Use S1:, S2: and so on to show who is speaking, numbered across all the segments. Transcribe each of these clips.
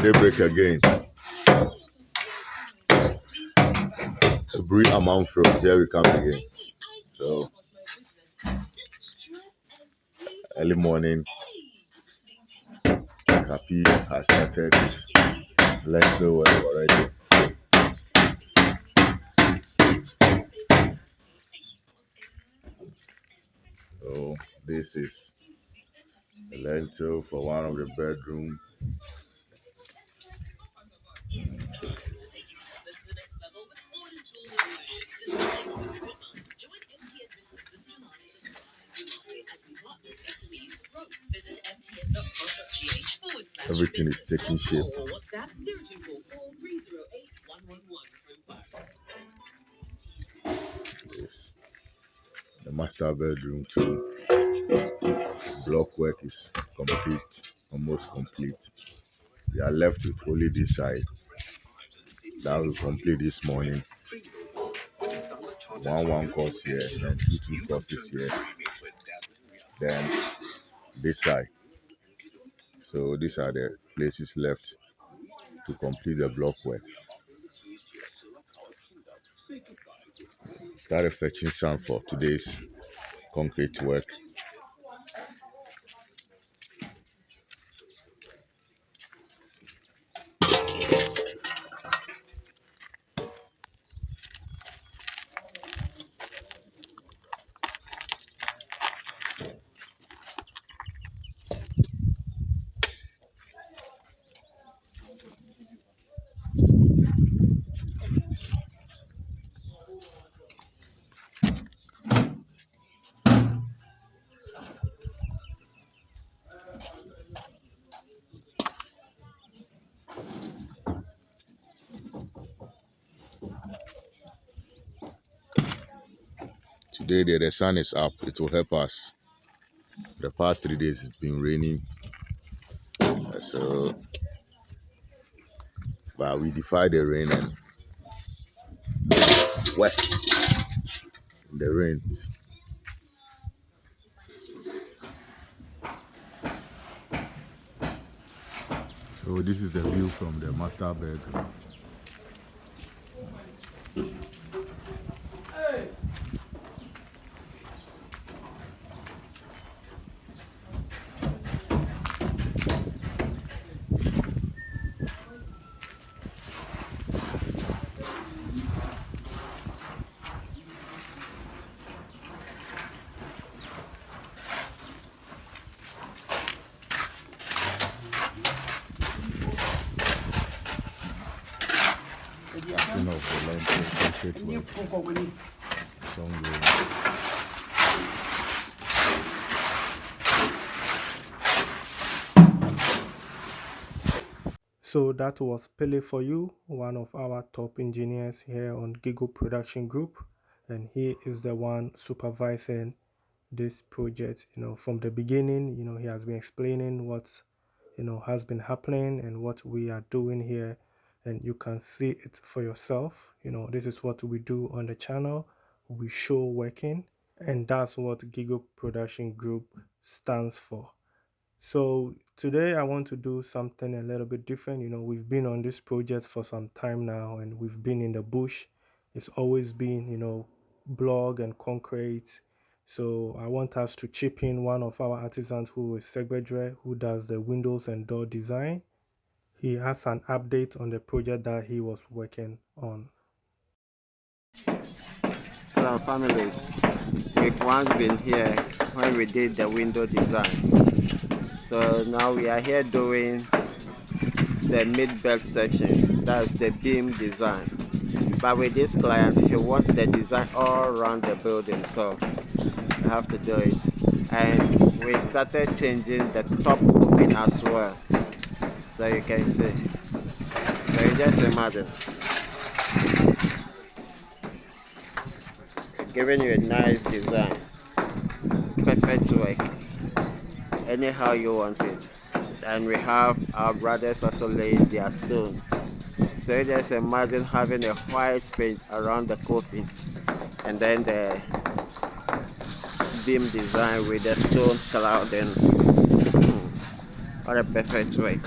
S1: Daybreak again. Aburi Amanfrom, here we come again. So early morning, Kapi has started his lentil work already. So this is a lentil for one of the bedroom. Everything is taking shape. Yes. The master bedroom too. Block work is complete, almost complete. We are left with only this side. That will complete this morning. One course here, then two courses here. Then this side. So these are the places left to complete the block work. Started fetching sand for today's concrete work. Today the sun is up. It will help us. The past 3 days it's been raining. So but we defy the rain and work in the rain. So this is the view from the master bedroom. Of the lentil concrete work.
S2: So that was Pele for you, one of our top engineers here on G.P.G Production Group, and he is the one supervising this project. From the beginning, he has been explaining what has been happening and what we are doing here, and you can see it for yourself. This is what we do on the channel. We show working, and that's what G.P.G Production Group stands for. So today I want to do something a little bit different. We've been on this project for some time now, and we've been in the bush. It's always been block and concrete. So I want us to chip in one of our artisans who is Segbedre, who does the windows and door design. He has an update on the project that he was working on.
S3: Hello families, we've once been here when we did the window design. So now we are here doing the mid-belt section, that's the beam design. But with this client, he wants the design all around the building, so we have to do it. And we started changing the top coping as well, so you can see. So you just imagine, giving you a nice design, perfect work, anyhow you want it. And we have our brothers also laying their stone. So you just imagine having a white paint around the coping, and then beam design with the stone clouding. What a perfect way.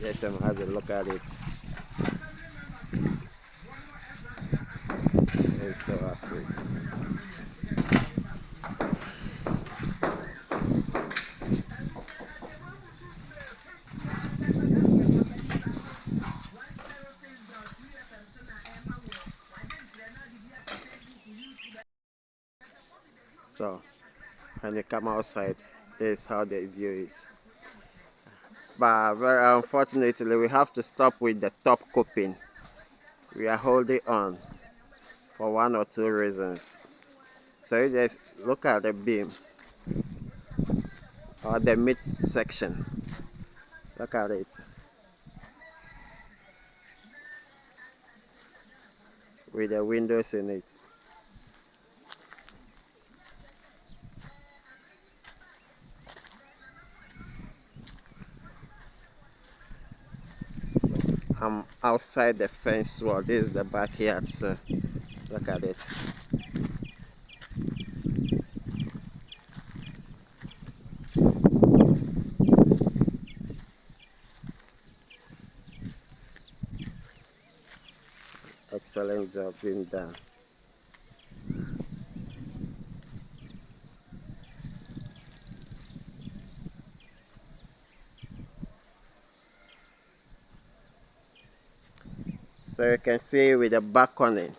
S3: Yes, I'm having a look at it. It's so accurate. So when you come outside, this is how the view is. But very unfortunately, we have to stop with the top coping. We are holding on for one or two reasons. So you just look at the beam or the mid section. Look at it with the windows in it. I'm outside the fence wall. This is the backyard, so look at it. Excellent job being done. So you can see with the balcony,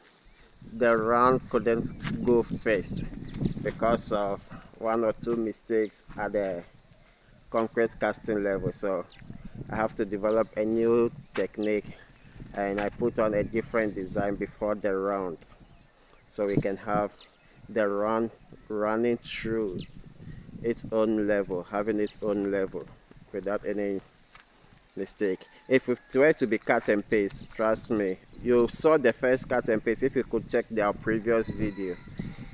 S3: the round couldn't go first because of one or two mistakes at the concrete casting level. So I have to develop a new technique and I put on a different design before the round so we can have the round running through its own level, having its own level without any mistake. If it were to be cut and paste, trust me, you saw the first cut and paste. If you could check their previous video,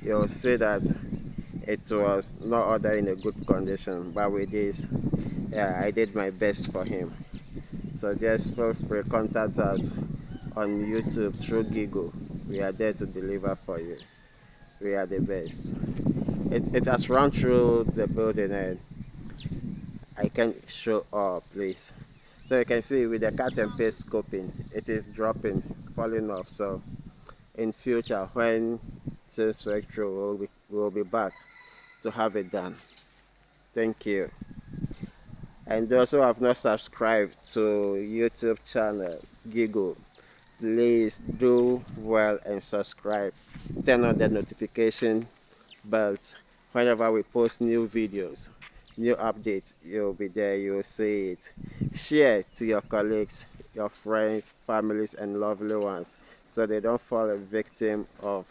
S3: you'll see that it was not other in a good condition. But with this, yeah, I did my best for him. So just feel free, contact us on YouTube through Gigo. We are there to deliver for you. We are the best. It has run through the building and I can show up, please. So you can see with the cut and paste scoping, it is dropping, falling off. So in future, when things work through, we'll be back to have it done. Thank you. And those who have not subscribed to YouTube channel Gigo, please do well and subscribe. Turn on the notification belt. Whenever we post new videos, new updates, you'll be there, you'll see it. Share to your colleagues, your friends, families, and lovely ones so they don't fall a victim of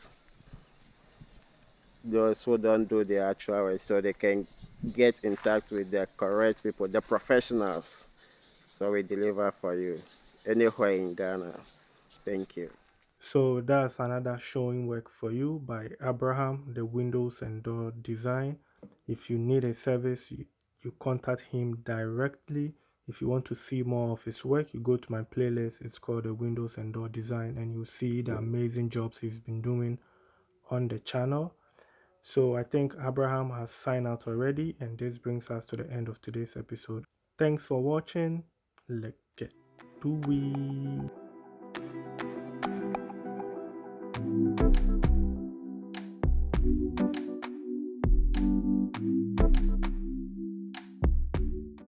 S3: those who don't do the actual way, so they can get in touch with the correct people, the professionals. So we deliver for you anywhere in Ghana. Thank you.
S2: So that's another showing work for you by Abraham, the windows and door design. If you need a service, you contact him directly. If you want to see more of his work, you go to my playlist. It's called the windows and door design, and you see the amazing jobs he's been doing on the channel. So I think Abraham has signed out already, and this brings us to the end of today's episode. Thanks for watching. Let's get to it.